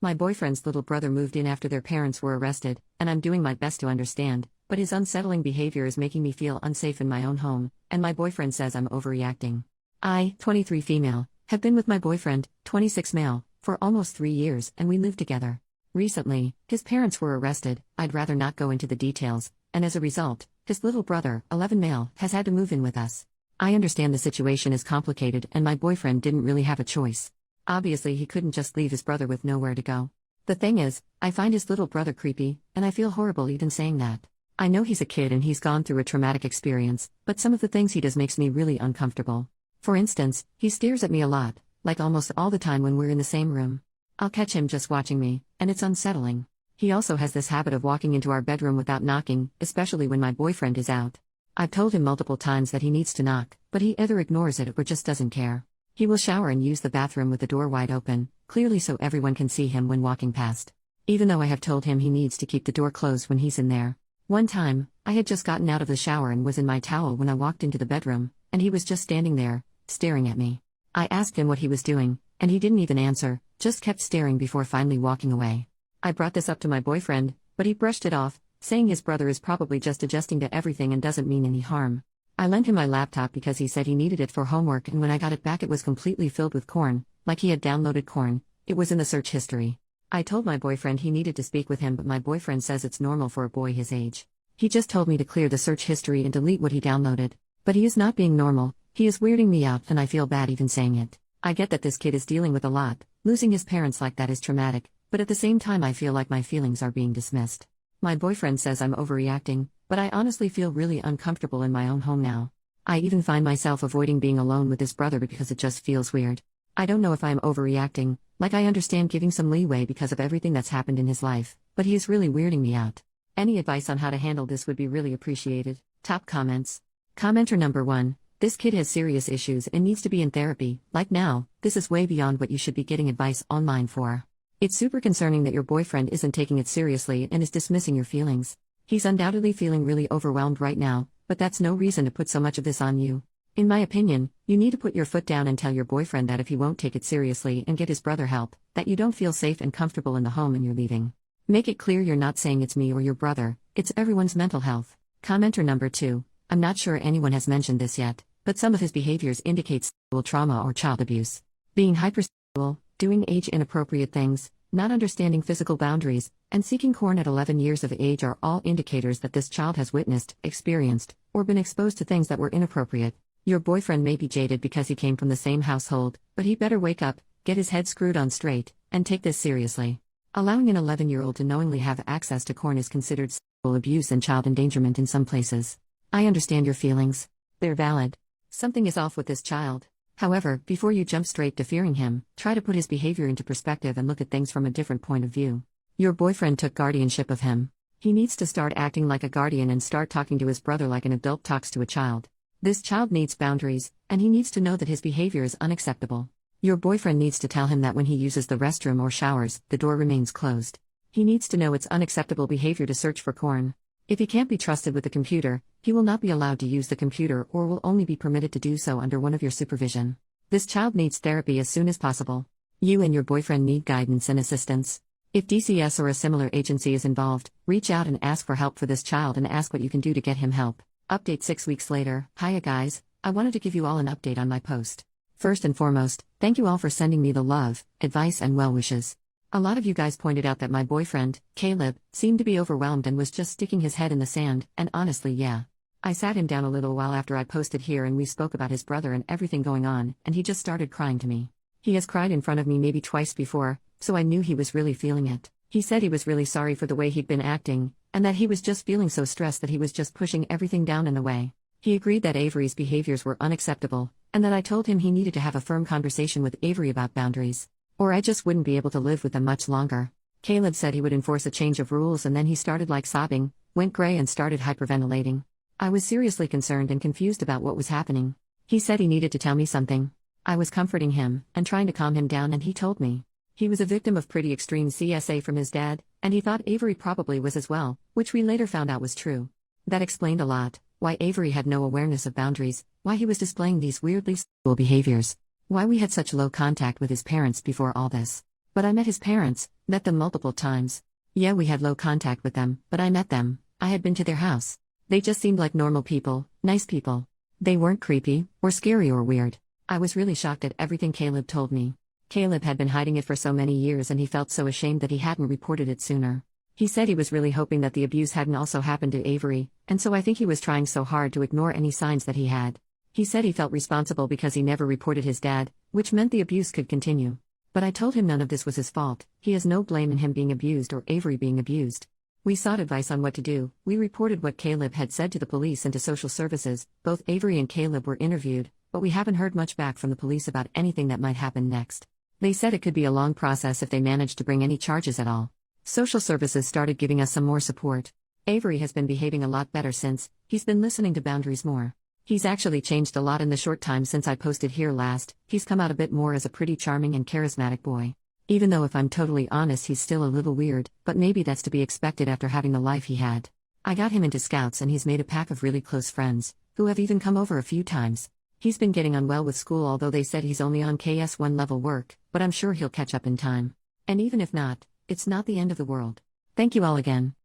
My boyfriend's little brother moved in after their parents were arrested, and I'm doing my best to understand, but his unsettling behavior is making me feel unsafe in my own home, and my boyfriend says I'm overreacting. I, 23 female, have been with my boyfriend, 26 male, for almost 3 years, and we live together. Recently, his parents were arrested. I'd rather not go into the details, and as a result, his little brother, 11 male, has had to move in with us. I understand the situation is complicated and my boyfriend didn't really have a choice. Obviously he couldn't just leave his brother with nowhere to go. The thing is, I find his little brother creepy, and I feel horrible even saying that. I know he's a kid and he's gone through a traumatic experience, but some of the things he does makes me really uncomfortable. For instance, he stares at me a lot, like almost all the time when we're in the same room. I'll catch him just watching me, and it's unsettling. He also has this habit of walking into our bedroom without knocking, especially when my boyfriend is out. I've told him multiple times that he needs to knock, but he either ignores it or just doesn't care. He will shower and use the bathroom with the door wide open, clearly so everyone can see him when walking past. Even though I have told him he needs to keep the door closed when he's in there. One time, I had just gotten out of the shower and was in my towel when I walked into the bedroom, and he was just standing there, staring at me. I asked him what he was doing, and he didn't even answer, just kept staring before finally walking away. I brought this up to my boyfriend, but he brushed it off, saying his brother is probably just adjusting to everything and doesn't mean any harm. I lent him my laptop because he said he needed it for homework, and when I got it back it was completely filled with corn, like he had downloaded corn. It was in the search history. I told my boyfriend he needed to speak with him, but my boyfriend says it's normal for a boy his age. He just told me to clear the search history and delete what he downloaded. But he is not being normal, he is weirding me out and I feel bad even saying it. I get that this kid is dealing with a lot, losing his parents like that is traumatic, but at the same time I feel like my feelings are being dismissed. My boyfriend says I'm overreacting, but I honestly feel really uncomfortable in my own home now. I even find myself avoiding being alone with his brother because it just feels weird. I don't know if I'm overreacting, like I understand giving some leeway because of everything that's happened in his life, but he is really weirding me out. Any advice on how to handle this would be really appreciated. Top comments. Commenter number 1. This kid has serious issues and needs to be in therapy. Like now, this is way beyond what you should be getting advice online for. It's super concerning that your boyfriend isn't taking it seriously and is dismissing your feelings. He's undoubtedly feeling really overwhelmed right now, but that's no reason to put so much of this on you. In my opinion, you need to put your foot down and tell your boyfriend that if he won't take it seriously and get his brother help, that you don't feel safe and comfortable in the home and you're leaving. Make it clear you're not saying it's me or your brother, it's everyone's mental health. Commenter number 2. I'm not sure anyone has mentioned this yet, but some of his behaviors indicate sexual trauma or child abuse. Being hypersexual, doing age-inappropriate things, not understanding physical boundaries, and seeking corn at 11 years of age are all indicators that this child has witnessed, experienced, or been exposed to things that were inappropriate. Your boyfriend may be jaded because he came from the same household, but he better wake up, get his head screwed on straight, and take this seriously. Allowing an 11-year-old to knowingly have access to corn is considered sexual abuse and child endangerment in some places. I understand your feelings. They're valid. Something is off with this child. However, before you jump straight to fearing him, try to put his behavior into perspective and look at things from a different point of view. Your boyfriend took guardianship of him. He needs to start acting like a guardian and start talking to his brother like an adult talks to a child. This child needs boundaries, and he needs to know that his behavior is unacceptable. Your boyfriend needs to tell him that when he uses the restroom or showers, the door remains closed. He needs to know it's unacceptable behavior to search for corn. If he can't be trusted with the computer, he will not be allowed to use the computer or will only be permitted to do so under one of your supervision. This child needs therapy as soon as possible. You and your boyfriend need guidance and assistance. If DCS or a similar agency is involved, reach out and ask for help for this child and ask what you can do to get him help. Update 6 weeks later. Hiya guys, I wanted to give you all an update on my post. First and foremost, thank you all for sending me the love, advice and well wishes. A lot of you guys pointed out that my boyfriend, Caleb, seemed to be overwhelmed and was just sticking his head in the sand, and honestly yeah. I sat him down a little while after I posted here and we spoke about his brother and everything going on, and he just started crying to me. He has cried in front of me maybe twice before, so I knew he was really feeling it. He said he was really sorry for the way he'd been acting, and that he was just feeling so stressed that he was just pushing everything down in the way. He agreed that Avery's behaviors were unacceptable, and that I told him he needed to have a firm conversation with Avery about boundaries, or I just wouldn't be able to live with them much longer. Caleb said he would enforce a change of rules and then he started sobbing, went gray and started hyperventilating. I was seriously concerned and confused about what was happening. He said he needed to tell me something. I was comforting him, and trying to calm him down and he told me. He was a victim of pretty extreme CSA from his dad, and he thought Avery probably was as well, which we later found out was true. That explained a lot, why Avery had no awareness of boundaries, why he was displaying these weirdly sexual behaviors, why we had such low contact with his parents before all this. But I met his parents, met them multiple times. Yeah, we had low contact with them, but I met them. I had been to their house. They just seemed like normal people, nice people. They weren't creepy, or scary or weird. I was really shocked at everything Caleb told me. Caleb had been hiding it for so many years and he felt so ashamed that he hadn't reported it sooner. He said he was really hoping that the abuse hadn't also happened to Avery, and so I think he was trying so hard to ignore any signs that he had. He said he felt responsible because he never reported his dad, which meant the abuse could continue. But I told him none of this was his fault. He has no blame in him being abused or Avery being abused. We sought advice on what to do. We reported what Caleb had said to the police and to social services. Both Avery and Caleb were interviewed, but we haven't heard much back from the police about anything that might happen next. They said it could be a long process if they managed to bring any charges at all. Social services started giving us some more support. Avery has been behaving a lot better since. He's been listening to boundaries more. He's actually changed a lot in the short time since I posted here last. He's come out a bit more as a pretty charming and charismatic boy. Even though if I'm totally honest he's still a little weird, but maybe that's to be expected after having the life he had. I got him into Scouts and he's made a pack of really close friends, who have even come over a few times. He's been getting on well with school, although they said he's only on KS1 level work, but I'm sure he'll catch up in time. And even if not, it's not the end of the world. Thank you all again.